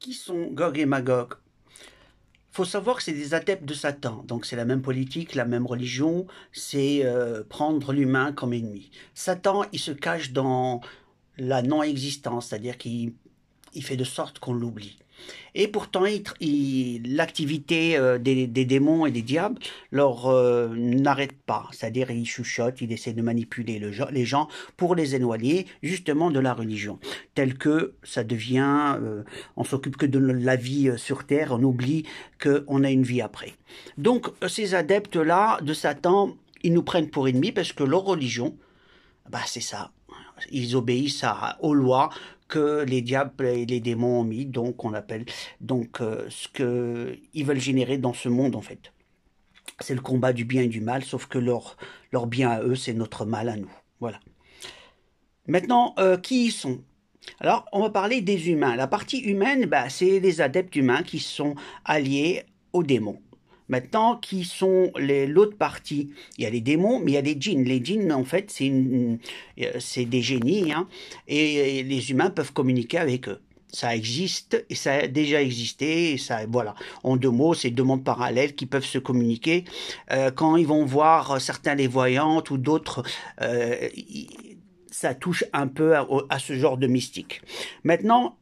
qui sont Gog et Magog? Il faut savoir que c'est des adeptes de Satan, donc c'est la même politique, la même religion, c'est prendre l'humain comme ennemi. Satan, il se cache dans la non-existence, c'est-à-dire qu'il fait de sorte qu'on l'oublie. Et pourtant, l'activité des démons et des diables leur n'arrête pas. C'est-à-dire, ils chuchotent, ils essaient de manipuler les gens pour les éloigner justement de la religion. Tel que ça devient, on s'occupe que de la vie sur Terre, on oublie qu'on a une vie après. Donc, ces adeptes-là de Satan, ils nous prennent pour ennemis parce que leur religion, bah, c'est ça. Ils obéissent aux lois que les diables et les démons ont mis, donc on appelle donc ce que ils veulent générer dans ce monde en fait. C'est le combat du bien et du mal, sauf que leur bien à eux, c'est notre mal à nous. Voilà. Maintenant, qui ils sont? Alors, on va parler des humains. La partie humaine, bah, c'est les adeptes humains qui sont alliés aux démons. Maintenant, qui sont l'autre partie? Il y a les démons, mais il y a les djinns. Les djinns, en fait, c'est des génies, hein, et les humains peuvent communiquer avec eux. Ça existe, et ça a déjà existé, et ça, voilà. En deux mots, c'est deux mondes parallèles qui peuvent se communiquer. Quand ils vont voir certains les voyantes ou d'autres, ça touche un peu à ce genre de mystique. Maintenant,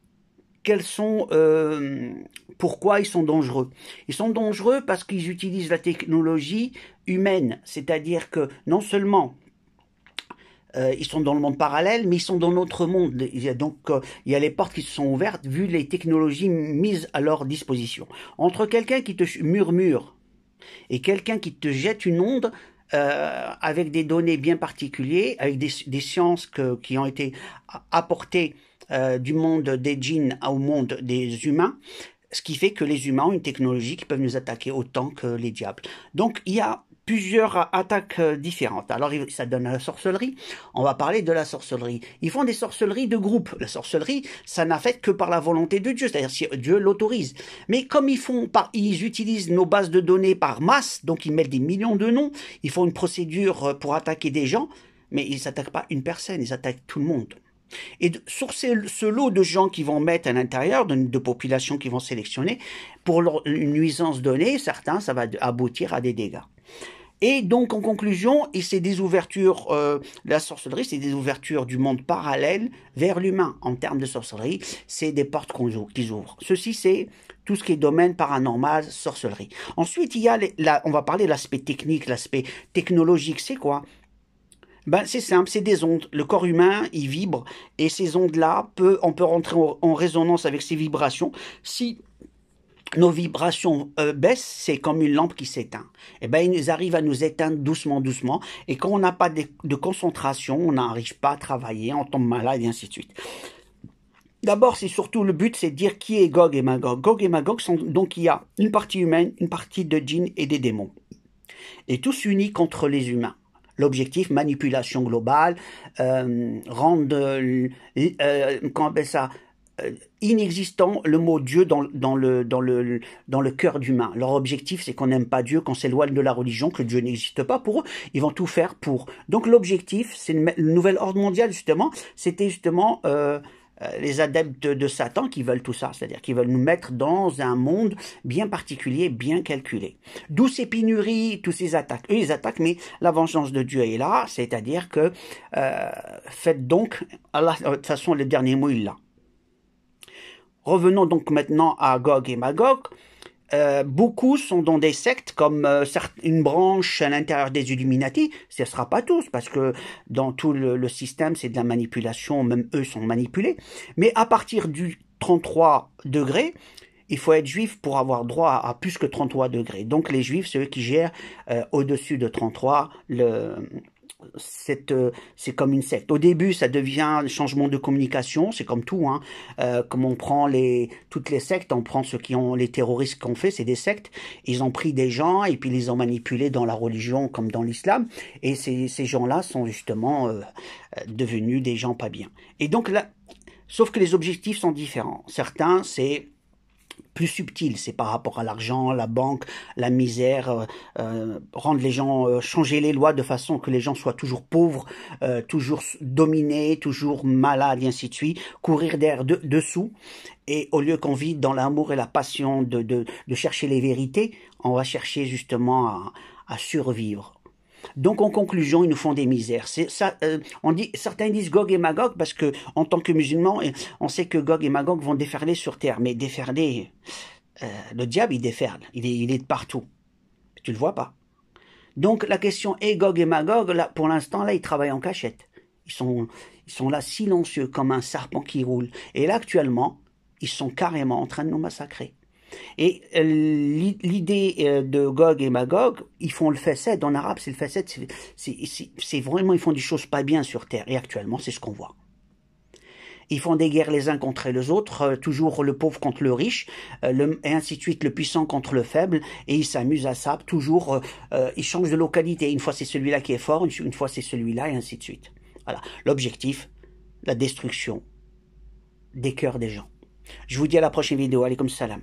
pourquoi ils sont dangereux? Ils sont dangereux parce qu'ils utilisent la technologie humaine, c'est-à-dire que non seulement ils sont dans le monde parallèle, mais ils sont dans notre monde. Il y a les portes qui se sont ouvertes vu les technologies mises à leur disposition. Entre quelqu'un qui te murmure et quelqu'un qui te jette une onde, avec des données bien particulières, avec des sciences qui ont été apportées du monde des djinns au monde des humains, ce qui fait que les humains ont une technologie qui peut nous attaquer autant que les diables. Donc il y a plusieurs attaques différentes. Alors ça donne la sorcellerie. On va parler de la sorcellerie. Ils font des sorcelleries de groupe. La sorcellerie, ça n'affecte que par la volonté de Dieu, c'est-à-dire si Dieu l'autorise. Mais comme ils utilisent nos bases de données par masse, donc ils mettent des millions de noms, ils font une procédure pour attaquer des gens, mais ils n'attaquent pas une personne, ils attaquent tout le monde. Et sur ce lot de gens qui vont mettre à l'intérieur, de populations qui vont sélectionner, pour une nuisance donnée, certains, ça va aboutir à des dégâts. Et donc, en conclusion, c'est des ouvertures, la sorcellerie, c'est des ouvertures du monde parallèle vers l'humain. En termes de sorcellerie, c'est des portes qu'ils ouvrent. Ceci, c'est tout ce qui est domaine paranormal, sorcellerie. Ensuite, il y a, on va parler de l'aspect technique, l'aspect technologique, c'est quoi? Ben, c'est simple, c'est des ondes. Le corps humain, il vibre, et ces ondes-là, on peut rentrer en résonance avec ces vibrations. Si nos vibrations baissent, c'est comme une lampe qui s'éteint. Et ben, ils arrivent à nous éteindre doucement, doucement. Et quand on n'a pas de concentration, on n'arrive pas à travailler, on tombe malade, et ainsi de suite. D'abord, c'est surtout le but, c'est de dire qui est Gog et Magog. Gog et Magog donc il y a une partie humaine, une partie de djinns et des démons. Et tous unis contre les humains. L'objectif, manipulation globale, rendre, comment on appelle ça, inexistant le mot Dieu dans le cœur d'humain. Leur objectif, c'est qu'on n'aime pas Dieu, qu'on s'éloigne de la religion, que Dieu n'existe pas pour eux. Ils vont tout faire pour. Donc l'objectif, c'est le nouvel ordre mondial, justement, c'était justement les adeptes de Satan qui veulent tout ça, c'est-à-dire qu'ils veulent nous mettre dans un monde bien particulier, bien calculé. D'où ces pénuries, tous ces attaques. Eux, ils attaquent, mais la vengeance de Dieu est là, c'est-à-dire que faites donc, Allah, de toute façon, le dernier mot, il l'a. Revenons donc maintenant à Gog et Magog. Beaucoup sont dans des sectes comme une branche à l'intérieur des Illuminati. Ce ne sera pas tous, parce que dans tout le système, c'est de la manipulation, même eux sont manipulés. Mais à partir du 33 degrés, il faut être juif pour avoir droit à plus que 33 degrés. Donc les juifs, c'est eux qui gèrent au-dessus de 33 c'est comme une secte. Au début, ça devient un changement de communication, c'est comme tout, hein. Comme on prend toutes les sectes, on prend les terroristes qu'on fait, c'est des sectes. Ils ont pris des gens et puis ils les ont manipulés dans la religion comme dans l'islam. Et ces gens-là sont justement devenus des gens pas bien. Et donc là, sauf que les objectifs sont différents. Certains, c'est plus subtil, c'est par rapport à l'argent, la banque, la misère, rendre les gens, changer les lois de façon que les gens soient toujours pauvres, toujours dominés, toujours malades, et ainsi de suite, courir dessous, et au lieu qu'on vit dans l'amour et la passion de chercher les vérités, on va chercher justement à survivre. Donc en conclusion, ils nous font des misères. C'est ça. Certains disent Gog et Magog parce que en tant que musulmans, on sait que Gog et Magog vont déferler sur terre. Mais déferler, le diable il déferle, il est de partout. Tu le vois pas. Donc la question est Gog et Magog. Là, pour l'instant, là, ils travaillent en cachette. Ils sont là silencieux comme un serpent qui roule. Et là actuellement, ils sont carrément en train de nous massacrer. Et l'idée de Gog et Magog, ils font le fesed, en arabe c'est le fesed, c'est vraiment, ils font des choses pas bien sur terre, et actuellement c'est ce qu'on voit. Ils font des guerres les uns contre les autres, toujours le pauvre contre le riche, et ainsi de suite, le puissant contre le faible, et ils s'amusent à ça, toujours, ils changent de localité, une fois c'est celui-là qui est fort, une fois c'est celui-là, et ainsi de suite. Voilà, l'objectif, la destruction des cœurs des gens. Je vous dis à la prochaine vidéo, allez comme salam.